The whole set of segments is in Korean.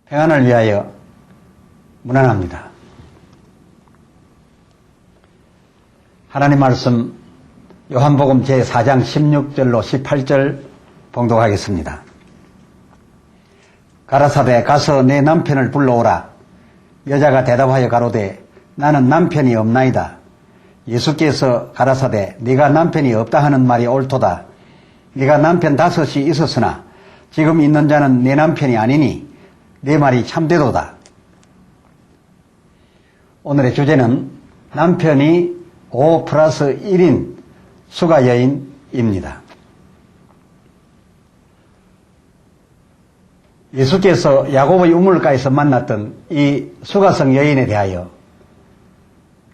평안을 위하여 문안합니다. 하나님 말씀 요한복음 제4장 16절로 18절 봉독하겠습니다. 가라사대 가서 내 남편을 불러오라. 여자가 대답하여 가로되 나는 남편이 없나이다. 예수께서 가라사대 네가 남편이 없다 하는 말이 옳도다. 네가 남편 5이 있었으나 지금 있는 자는 내 남편이 아니니 네 말이 참되도다. 오늘의 주제는 남편이 5+1인 수가 여인입니다. 예수께서 야곱의 우물가에서 만났던 이 수가성 여인에 대하여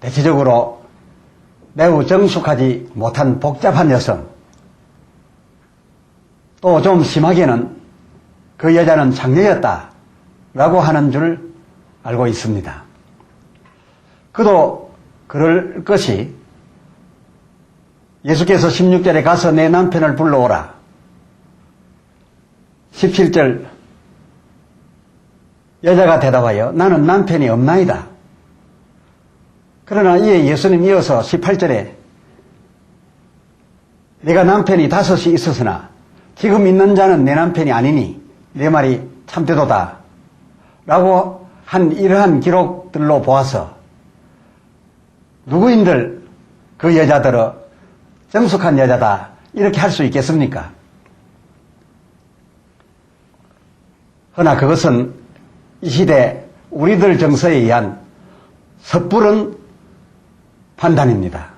대체적으로 매우 정숙하지 못한 복잡한 여성, 또 좀 심하게는 그 여자는 장녀였다라고 하는 줄 알고 있습니다. 그도 그럴 것이 예수께서 16절에 가서 내 남편을 불러오라. 17절 여자가 대답하여 나는 남편이 없나이다. 그러나 이에 예수님 이어서 18절에 내가 남편이 5이 있었으나 지금 있는 자는 내 남편이 아니니 내 말이 참되도다 라고 한 이러한 기록들로 보아서 누구인들 그 여자들은 정숙한 여자다 이렇게 할 수 있겠습니까? 허나 그것은 이 시대 우리들 정서에 의한 섣부른 판단입니다.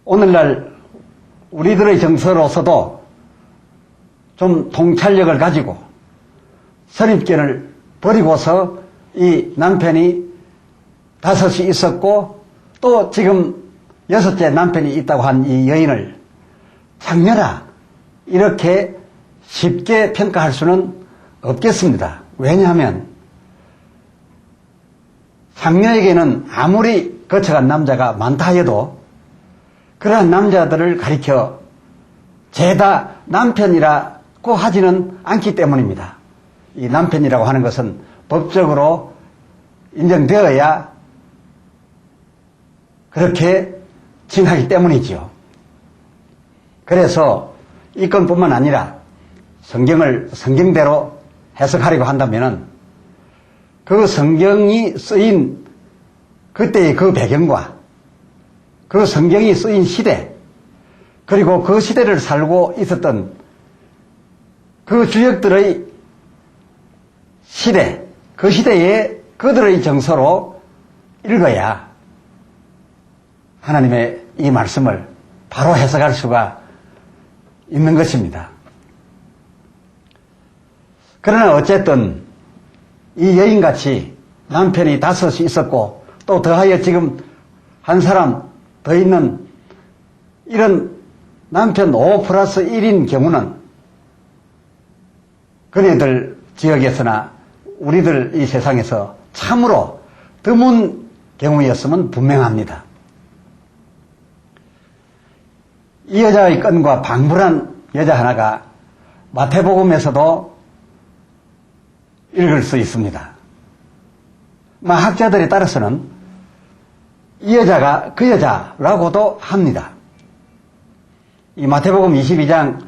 오늘날 우리들의 정서로서도 좀 통찰력을 가지고 선입견을 버리고서 이 남편이 5이 있었고 또 지금 6째 남편이 있다고 한 이 여인을 장녀라 이렇게 쉽게 평가할 수는 없겠습니다. 왜냐하면 장녀에게는 아무리 거쳐간 남자가 많다 해도 그러한 남자들을 가리켜 죄다 남편이라고 하지는 않기 때문입니다. 이 남편이라고 하는 것은 법적으로 인정되어야 그렇게 칭하기 때문이지요. 그래서 이 건뿐만 아니라 성경을 성경대로 해석하려고 한다면은 그 성경이 쓰인 그때의 그 배경과 그 성경이 쓰인 시대 그리고 그 시대를 살고 있었던 그 주역들의 시대 그 시대의 그들의 정서로 읽어야 하나님의 이 말씀을 바로 해석할 수가 있는 것입니다. 그러나 어쨌든 이 여인같이 남편이 5이 있었고 또 더하여 지금 한 사람 더 있는 이런 남편 5+1인 경우는 그네들 지역에서나 우리들 이 세상에서 참으로 드문 경우였으면 분명합니다. 이 여자의 건과 방불한 여자 하나가 마태복음에서도 읽을 수 있습니다. 학자들에 따라서는 이 여자가 그 여자라고도 합니다. 이 마태복음 22장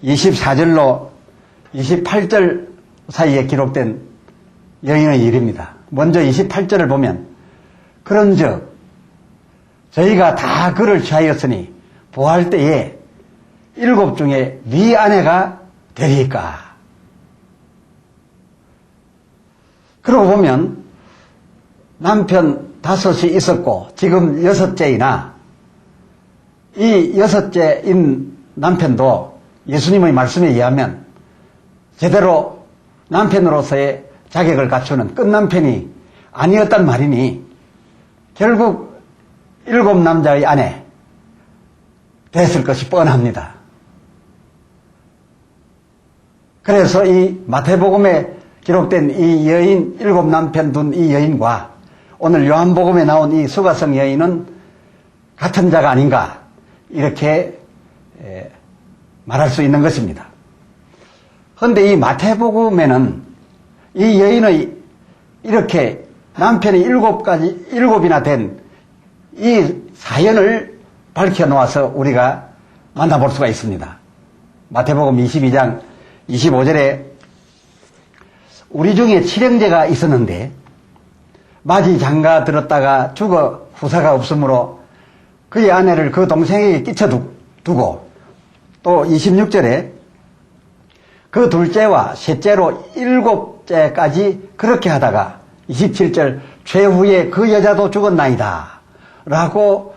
24절로 28절 사이에 기록된 여인의 일입니다. 먼저 28절을 보면 그런즉 저희가 다 그를 취하였으니 부활 때에 7 중에 네 아내가 되리까. 그러고 보면 남편 5이 있었고 지금 6째이나 이 6째인 남편도 예수님의 말씀에 의하면 제대로 남편으로서의 자격을 갖추는 끝남편이 아니었단 말이니 결국 7 남자의 아내 됐을 것이 뻔합니다. 그래서 이 마태복음에 기록된 이 여인 7 남편 둔 이 여인과 오늘 요한복음에 나온 이 수가성 여인은 같은 자가 아닌가 이렇게 말할 수 있는 것입니다. 그런데 이 마태복음에는 이 여인의 이렇게 남편이 일곱이나 된 이 사연을 밝혀놓아서 우리가 만나볼 수가 있습니다. 마태복음 22장 25절에 우리 중에 칠형제가 있었는데 맞이 장가 들었다가 죽어 후사가 없으므로 그의 아내를 그 동생에게 끼쳐두고 또 26절에 그 둘째와 셋째로 7째까지 그렇게 하다가 27절 최후에 그 여자도 죽었나이다 라고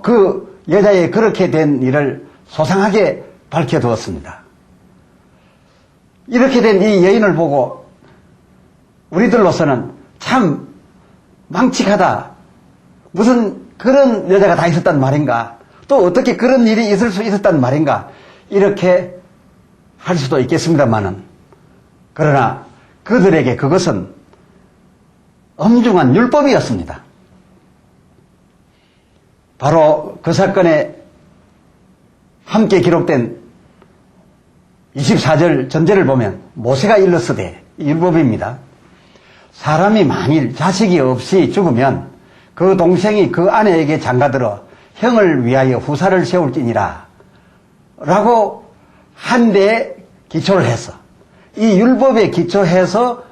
그 여자의 그렇게 된 일을 소상하게 밝혀두었습니다. 이렇게 된 이 여인을 보고 우리들로서는 참 망측하다. 무슨 그런 여자가 다 있었단 말인가? 또 어떻게 그런 일이 있을 수 있었단 말인가? 이렇게 할 수도 있겠습니다만은 그러나 그들에게 그것은 엄중한 율법이었습니다. 바로 그 사건에 함께 기록된 24절 전제를 보면 모세가 일렀으되 율법입니다. 사람이 만일 자식이 없이 죽으면 그 동생이 그 아내에게 장가들어 형을 위하여 후사를 세울지니라 라고 한 데에 기초를 해서 이 율법에 기초해서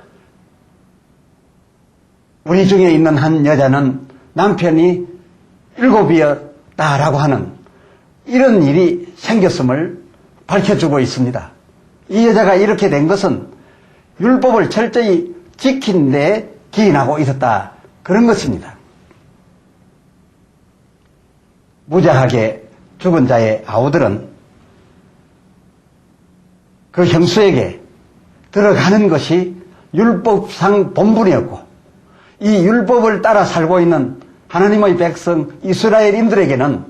우리 중에 있는 한 여자는 남편이 7이었다라고 하는 이런 일이 생겼음을 밝혀주고 있습니다. 이 여자가 이렇게 된 것은 율법을 철저히 지킨 데 기인하고 있었다 그런 것입니다. 무자하게 죽은 자의 아우들은 그 형수에게 들어가는 것이 율법상 본분이었고 이 율법을 따라 살고 있는 하나님의 백성 이스라엘인들에게는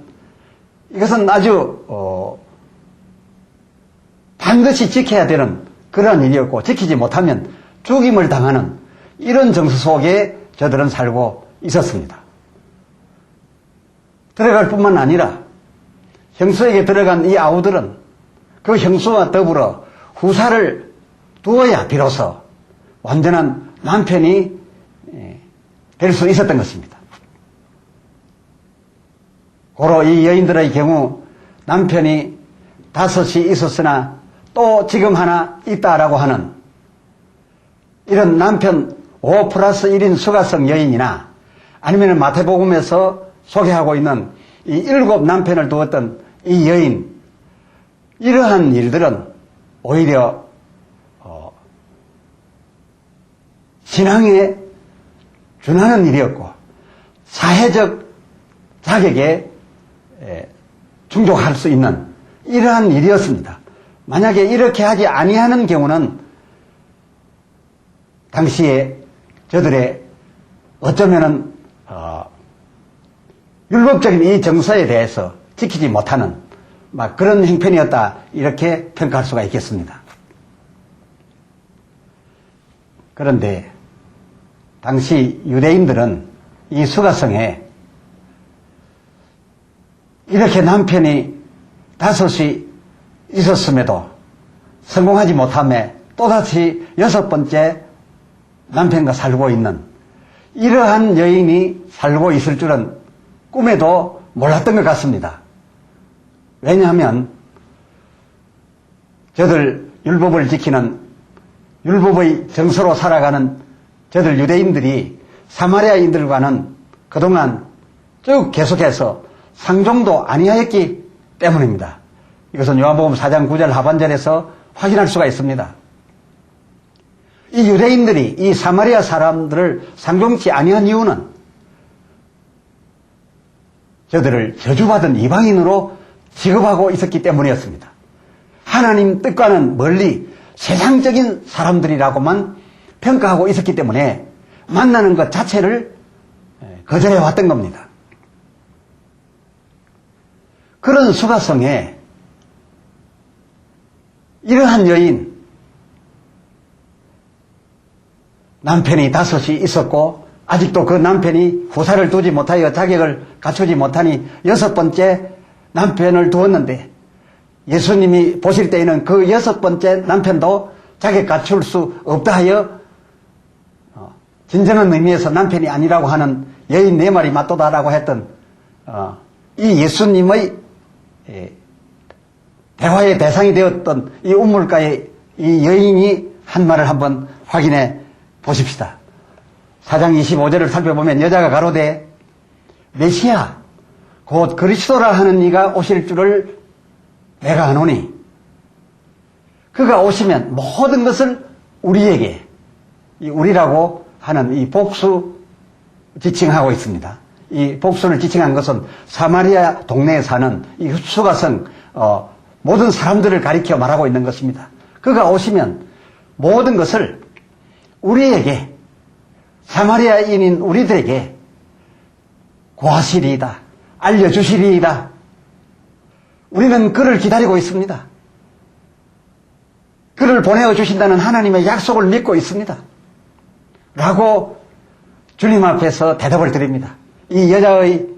이것은 아주 반드시 지켜야 되는 그런 일이었고 지키지 못하면 죽임을 당하는 이런 정서 속에 저들은 살고 있었습니다. 들어갈 뿐만 아니라 형수에게 들어간 이 아우들은 그 형수와 더불어 후사를 두어야 비로소 완전한 남편이 될 수 있었던 것입니다. 고로 이 여인들의 경우 남편이 5이 있었으나 또 지금 하나 있다라고 하는 이런 남편 5+1인 수가성 여인이나 아니면 마태복음에서 소개하고 있는 이 7 남편을 두었던 이 여인, 이러한 일들은 오히려 신앙에 준하는 일이었고 사회적 자격에 충족할 수 있는 이러한 일이었습니다. 만약에 이렇게 하지 아니하는 경우는 당시에 저들의 어쩌면은 율법적인 이 정서에 대해서 지키지 못하는 막 그런 형편이었다 이렇게 평가할 수가 있겠습니다. 그런데 당시 유대인들은 이 수가성에 이렇게 남편이 5이 있었음에도 성공하지 못함에 또다시 6번째 남편과 살고 있는 이러한 여인이 살고 있을 줄은 꿈에도 몰랐던 것 같습니다. 왜냐하면 저들 율법을 지키는 율법의 정서로 살아가는 저들 유대인들이 사마리아인들과는 그동안 쭉 계속해서 상종도 아니하였기 때문입니다. 이것은 요한복음 4장 9절 하반절에서 확인할 수가 있습니다. 이 유대인들이 이 사마리아 사람들을 상종치 아니한 이유는 저들을 저주받은 이방인으로 취급하고 있었기 때문이었습니다. 하나님 뜻과는 멀리 세상적인 사람들이라고만 평가하고 있었기 때문에 만나는 것 자체를 거절해 왔던 겁니다. 그런 수가성에 이러한 여인, 남편이 5이 있었고 아직도 그 남편이 후사를 두지 못하여 자격을 갖추지 못하니 6번째 남편을 두었는데 예수님이 보실 때에는 그 6번째 남편도 자기 갖출 수 없다 하여 진정한 의미에서 남편이 아니라고 하는 여인 4마리 맞도다라고 했던 이 예수님의 대화의 대상이 되었던 이 우물가의 이 여인이 한 말을 한번 확인해 보십시다. 4장 25절을 살펴보면 여자가 가로되 메시아 곧 그리스도라 하는 이가 오실 줄을 내가 아노니 그가 오시면 모든 것을 우리에게 이 우리라고 하는 이 복수 지칭하고 있습니다. 이 복수를 지칭한 것은 사마리아 동네에 사는 이 수가성 모든 사람들을 가리켜 말하고 있는 것입니다. 그가 오시면 모든 것을 우리에게 사마리아인인 우리들에게 고하시리이다. 알려주시리이다. 우리는 그를 기다리고 있습니다. 그를 보내주신다는 하나님의 약속을 믿고 있습니다. 라고 주님 앞에서 대답을 드립니다. 이 여자의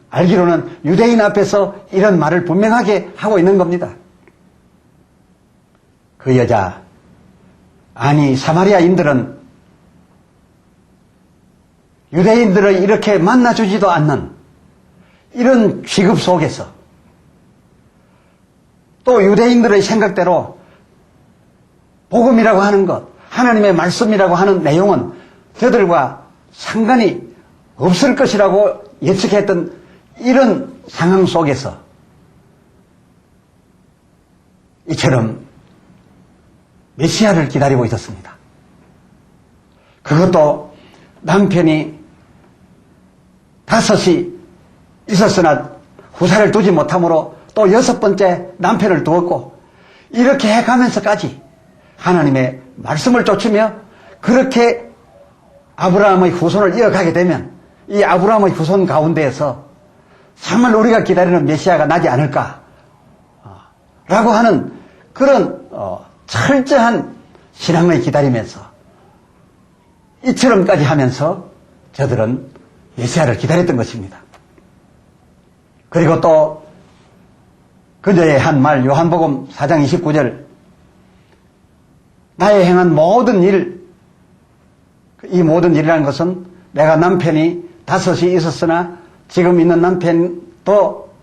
알기로는 유대인 앞에서 이런 말을 분명하게 하고 있는 겁니다. 그 여자, 아니 사마리아인들은 유대인들을 이렇게 만나주지도 않는 이런 취급 속에서 또 유대인들의 생각대로 복음이라고 하는 것, 하나님의 말씀이라고 하는 내용은 저들과 상관이 없을 것이라고 예측했던 이런 상황 속에서 이처럼 메시아를 기다리고 있었습니다. 그것도 남편이 5이 있었으나 후사를 두지 못함으로 또 6번째 남편을 두었고 이렇게 해가면서까지 하나님의 말씀을 쫓으며 그렇게 아브라함의 후손을 이어가게 되면 이 아브라함의 후손 가운데에서 정말 우리가 기다리는 메시아가 나지 않을까 라고 하는 그런 철저한 신앙을 기다리면서 이처럼까지 하면서 저들은 메시아를 기다렸던 것입니다. 그리고 또 그녀의 한 말 요한복음 4장 29절 나의 행한 모든 일, 이 모든 일이라는 것은 내가 남편이 5이 있었으나 지금 있는 남편도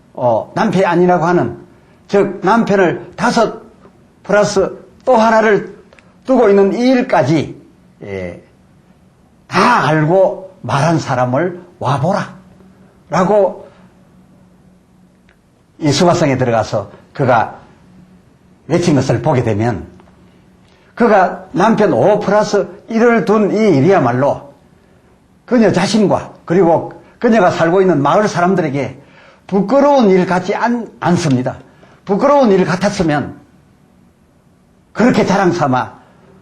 남편이 아니라고 하는 즉 남편을 5 플러스 또 하나를 두고 있는 이 일까지 다 알고 말한 사람을 와보라 라고 이 수가성에 들어가서 그가 외친 것을 보게 되면 그가 남편 5 플러스 1을 둔 이 일이야말로 그녀 자신과 그리고 그녀가 살고 있는 마을 사람들에게 부끄러운 일 같지 않습니다. 부끄러운 일 같았으면 그렇게 자랑 삼아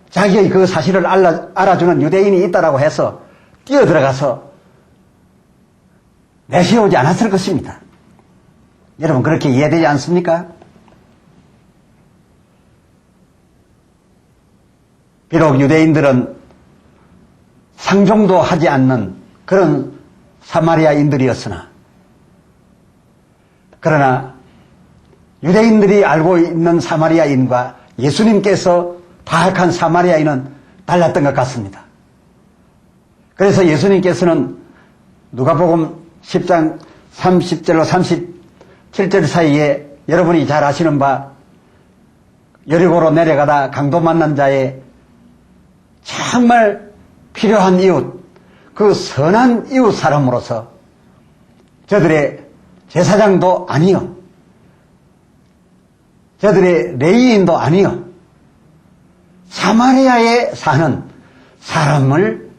자기의 그 사실을 알아주는 유대인이 있다라고 해서 뛰어들어가서 내세우지 않았을 것입니다. 여러분 그렇게 이해되지 않습니까? 비록 유대인들은 상종도 하지 않는 그런 사마리아인들이었으나 그러나 유대인들이 알고 있는 사마리아인과 예수님께서 파악한 사마리아인은 달랐던 것 같습니다. 그래서 예수님께서는 누가복음 10장 30절로 37절 사이에 여러분이 잘 아시는 바 여리고로 내려가다 강도 만난 자의 정말 필요한 이웃, 그 선한 이웃 사람으로서 저들의 제사장도 아니요, 저들의 레위인도 아니요, 사마리아에 사는 사람을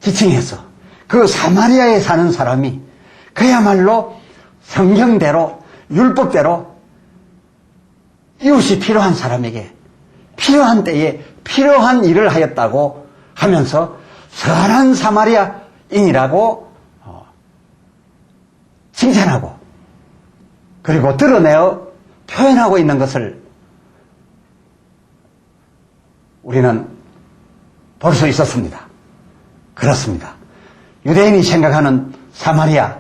지칭해서 그 사마리아에 사는 사람이 그야말로 성경대로 율법대로 이웃이 필요한 사람에게 필요한 때에 필요한 일을 하였다고 하면서 선한 사마리아인이라고 칭찬하고 그리고 드러내어 표현하고 있는 것을 우리는 볼 수 있었습니다. 그렇습니다. 유대인이 생각하는 사마리아와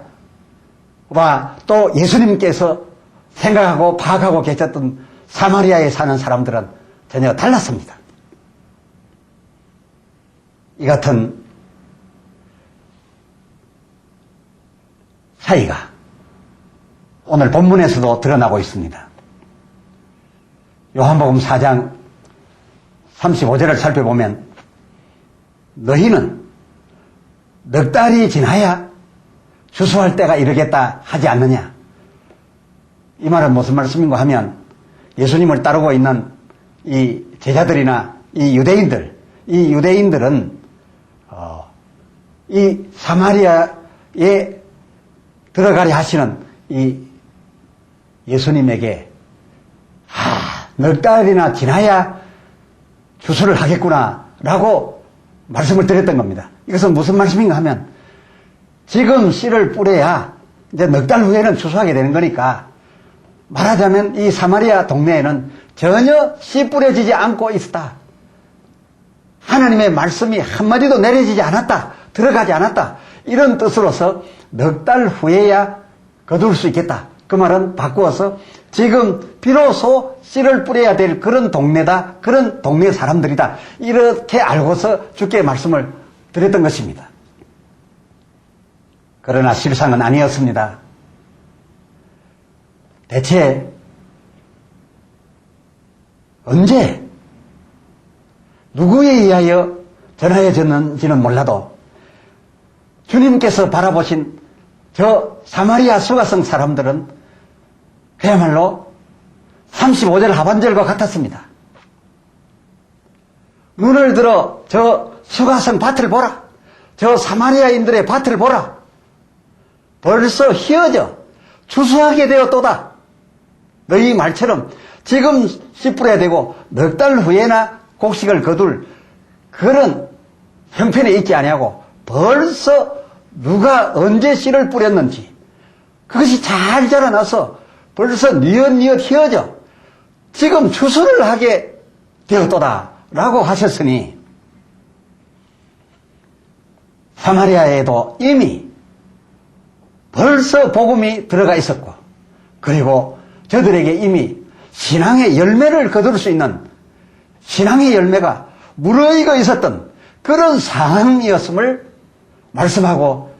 또 예수님께서 생각하고 파악하고 계셨던 사마리아에 사는 사람들은 전혀 달랐습니다. 이 같은 차이가 오늘 본문에서도 드러나고 있습니다. 요한복음 4장 35절을 살펴보면 너희는 넉 달이 지나야 추수할 때가 이르겠다 하지 않느냐. 이 말은 무슨 말씀인가 하면 예수님을 따르고 있는 이 제자들이나 이 유대인들은 이 사마리아에 들어가려 하시는 이 예수님에게 넉 달이나 지나야 추수를 하겠구나라고 말씀을 드렸던 겁니다. 이것은 무슨 말씀인가 하면 지금 씨를 뿌려야 이제 넉 달 후에는 추수하게 되는 거니까 말하자면 이 사마리아 동네에는 전혀 씨 뿌려지지 않고 있었다. 하나님의 말씀이 한마디도 내려지지 않았다. 들어가지 않았다. 이런 뜻으로서 넉 달 후에야 거둘 수 있겠다. 그 말은 바꾸어서 지금 비로소 씨를 뿌려야 될 그런 동네다. 그런 동네 사람들이다. 이렇게 알고서 주께 말씀을 드렸던 것입니다. 그러나 실상은 아니었습니다. 대체 언제 누구에 의하여 전하여졌는지는 몰라도 주님께서 바라보신 저 사마리아 수가성 사람들은 그야말로 35절 하반절과 같았습니다. 눈을 들어 저 수가성 밭을 보라. 저 사마리아인들의 밭을 보라. 벌써 희어져 추수하게 되었도다. 너희 말처럼 지금 씨 뿌려야 되고 넉 달 후에나 곡식을 거둘 그런 형편에 있지 아니하고 벌써 누가 언제 씨를 뿌렸는지 그것이 잘 자라나서 벌써 뉘엿뉘엿 휘어져 지금 추수를 하게 되었도다 라고 하셨으니 사마리아에도 이미 벌써 복음이 들어가 있었고 그리고 저들에게 이미 신앙의 열매를 거둘 수 있는 신앙의 열매가 무르익어 있었던 그런 상황이었음을 말씀하고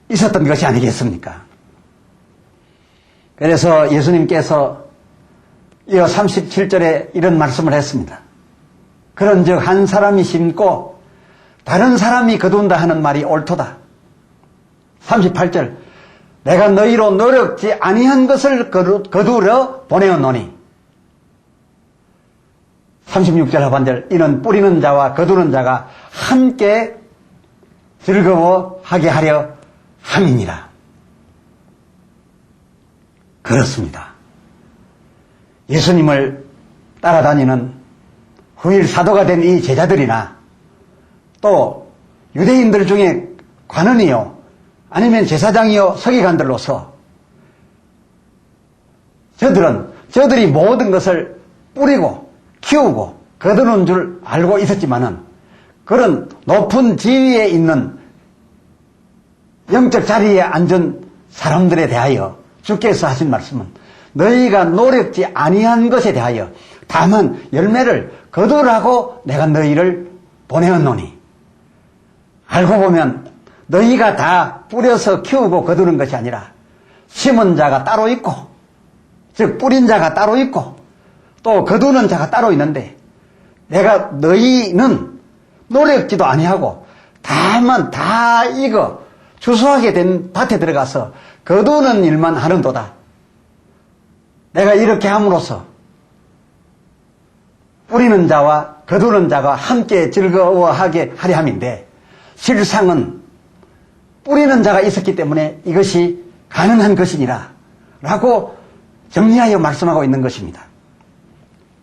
있었던 것이 아니겠습니까? 그래서 예수님께서 이어 37절에 이런 말씀을 했습니다. 그런즉 한 사람이 심고 다른 사람이 거둔다 하는 말이 옳도다. 38절 내가 너희로 노력지 아니한 것을 거두러 보내었노니 36절 하반절 이는 뿌리는 자와 거두는 자가 함께 즐거워하게 하려 함이니라. 그렇습니다. 예수님을 따라다니는 후일 사도가 된 이 제자들이나 또 유대인들 중에 관원이요 아니면 제사장이요 서기관들로서 저들이 모든 것을 뿌리고 키우고 거두는 줄 알고 있었지만은 그런 높은 지위에 있는 영적 자리에 앉은 사람들에 대하여 주께서 하신 말씀은 너희가 노력지 아니한 것에 대하여 다만 열매를 거두라고 내가 너희를 보내었노니 알고 보면 너희가 다 뿌려서 키우고 거두는 것이 아니라 심은 자가 따로 있고 즉 뿌린 자가 따로 있고 또 거두는 자가 따로 있는데 내가 너희는 노력지도 아니하고 다만 다 익어 추수하게 된 밭에 들어가서 거두는 일만 하는도다. 내가 이렇게 함으로써 뿌리는 자와 거두는 자가 함께 즐거워하게 하려 함인데 실상은 뿌리는 자가 있었기 때문에 이것이 가능한 것이니라 라고 정리하여 말씀하고 있는 것입니다.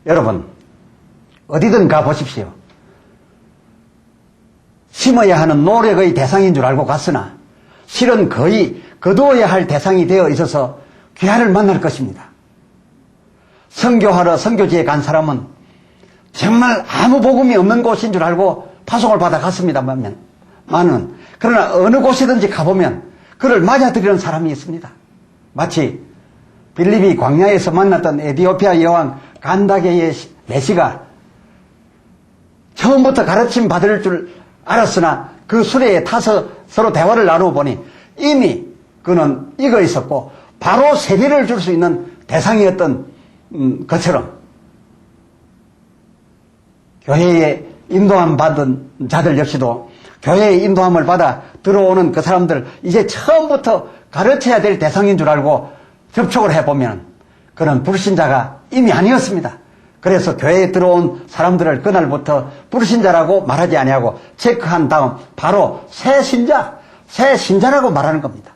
여러분 어디든 가보십시오. 심어야 하는 노력의 대상인 줄 알고 갔으나 실은 거의 거두어야 할 대상이 되어 있어서 귀하를 만날 것입니다. 선교하러 선교지에 간 사람은 정말 아무 복음이 없는 곳인 줄 알고 파송을 받아 갔습니다만은 그러나 어느 곳이든지 가보면 그를 맞아들이는 사람이 있습니다. 마치 빌립이 광야에서 만났던 에티오피아 여왕 간다게의 메시가 처음부터 가르침 받을 줄 알았으나 그 수레에 타서 서로 대화를 나누어 보니 이미 그는 익어 있었고 바로 세례를 줄 수 있는 대상이었던 것처럼 교회에 인도함 받은 자들 역시도 교회의 인도함을 받아 들어오는 그 사람들 이제 처음부터 가르쳐야 될 대상인 줄 알고 접촉을 해보면 그는 불신자가 이미 아니었습니다. 그래서 교회에 들어온 사람들을 그날부터 불신자라고 말하지 아니하고 체크한 다음 바로 새 신자라고 말하는 겁니다.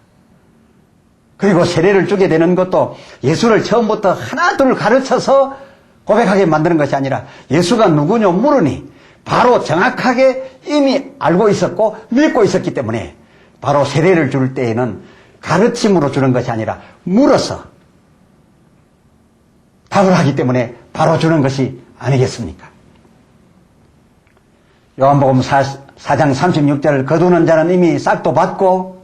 그리고 세례를 주게 되는 것도 예수를 처음부터 하나 둘 가르쳐서 고백하게 만드는 것이 아니라 예수가 누구냐 물으니 바로 정확하게 이미 알고 있었고 믿고 있었기 때문에 바로 세례를 줄 때에는 가르침으로 주는 것이 아니라 물어서 답을 하기 때문에 바로 주는 것이 아니겠습니까? 요한복음 4장 36절 거두는 자는 이미 싹도 받고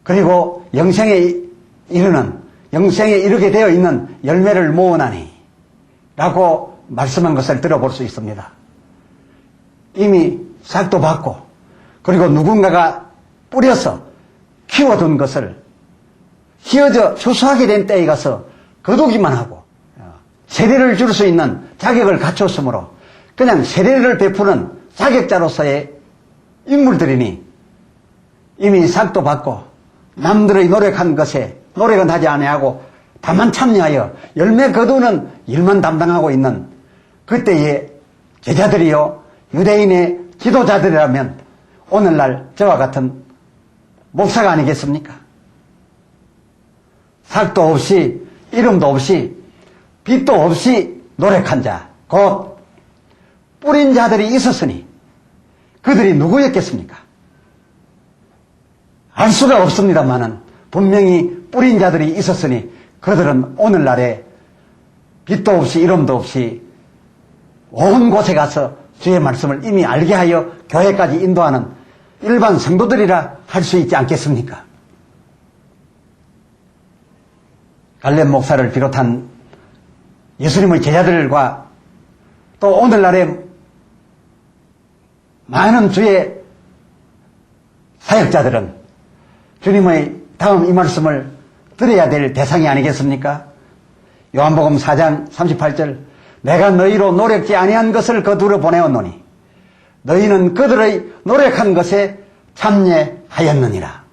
그리고 영생에 이르게 되어 있는 열매를 모으나니 라고 말씀한 것을 들어볼 수 있습니다. 이미 싹도 받고 그리고 누군가가 뿌려서 키워둔 것을 휘어져 추수하게 된 때에 가서 거두기만 하고 세례를 줄 수 있는 자격을 갖췄으므로 그냥 세례를 베푸는 자격자로서의 인물들이니 이미 싹도 받고 남들의 노력한 것에 노력은 하지 아니하고 다만 참여하여 열매 거두는 일만 담당하고 있는 그때의 제자들이요 유대인의 지도자들이라면 오늘날 저와 같은 목사가 아니겠습니까? 삭도 없이 이름도 없이 빛도 없이 노력한 자, 곧 뿌린 자들이 있었으니 그들이 누구였겠습니까? 알 수가 없습니다만은 분명히 뿌린 자들이 있었으니 그들은 오늘날에 빛도 없이 이름도 없이 온 곳에 가서 주의 말씀을 이미 알게 하여 교회까지 인도하는 일반 성도들이라 할 수 있지 않겠습니까? 갈렙 목사를 비롯한 예수님의 제자들과 또 오늘날의 많은 주의 사역자들은 주님의 다음 이 말씀을 들어야 될 대상이 아니겠습니까? 요한복음 4장 38절 내가 너희로 노력지 아니한 것을 거두러 보내었노니 너희는 그들의 노력한 것에 참여하였느니라.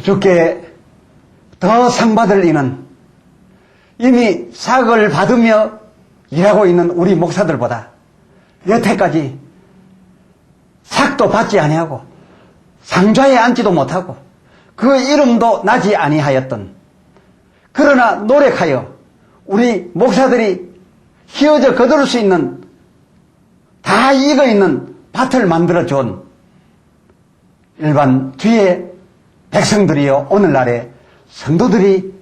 주께 더 상받을 이는 이미 삭을 받으며 일하고 있는 우리 목사들보다 여태까지 삭도 받지 아니하고 상좌에 앉지도 못하고 그 이름도 나지 아니하였던 그러나 노력하여 우리 목사들이 휘어져 거둘 수 있는 다 익어 있는 밭을 만들어 준 일반 주의 백성들이요 오늘날의 성도들이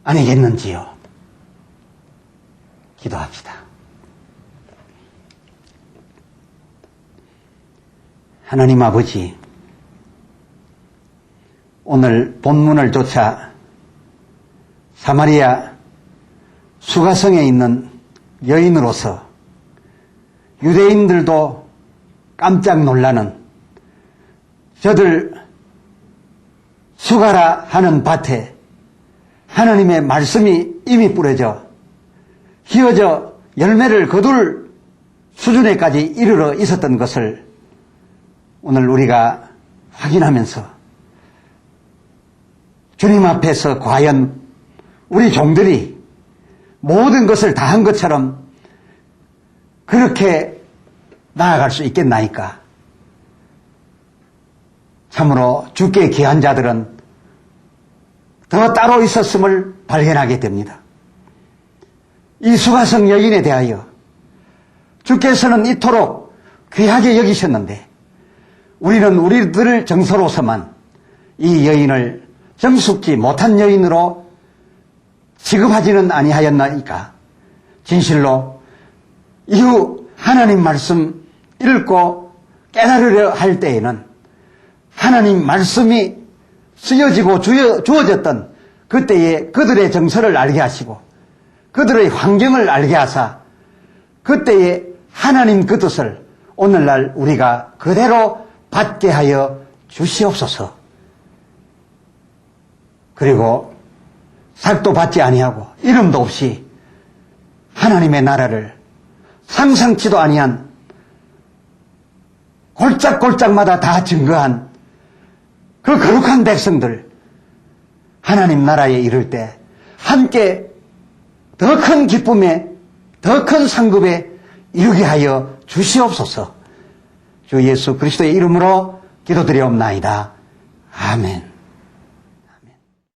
아니겠는지요. 기도합시다. 하나님 아버지, 오늘 본문을 쫓아 사마리아 수가성에 있는 여인으로서 유대인들도 깜짝 놀라는 저들 수가라 하는 밭에 하나님의 말씀이 이미 뿌려져 휘어져 열매를 거둘 수준에까지 이르러 있었던 것을 오늘 우리가 확인하면서 주님 앞에서 과연 우리 종들이 모든 것을 다 한 것처럼 그렇게 나아갈 수 있겠나이까? 참으로 주께 귀한 자들은 더 따로 있었음을 발견하게 됩니다. 이 수가성 여인에 대하여 주께서는 이토록 귀하게 여기셨는데 우리는 우리들 정서로서만 이 여인을 정숙지 못한 여인으로 취급하지는 아니하였나이까? 진실로 이후 하나님 말씀 읽고 깨달으려 할 때에는 하나님 말씀이 쓰여지고 주어졌던 그때의 그들의 정서를 알게 하시고 그들의 환경을 알게 하사 그때의 하나님 그 뜻을 오늘날 우리가 그대로 받게 하여 주시옵소서. 그리고 삭도 받지 아니하고 이름도 없이 하나님의 나라를 상상치도 아니한 골짝골짝마다 다 증거한 그 거룩한 백성들 하나님 나라에 이를 때 함께 더 큰 기쁨에 더 큰 상급에 이르게 하여 주시옵소서. 주 예수 그리스도의 이름으로 기도드리옵나이다. 아멘.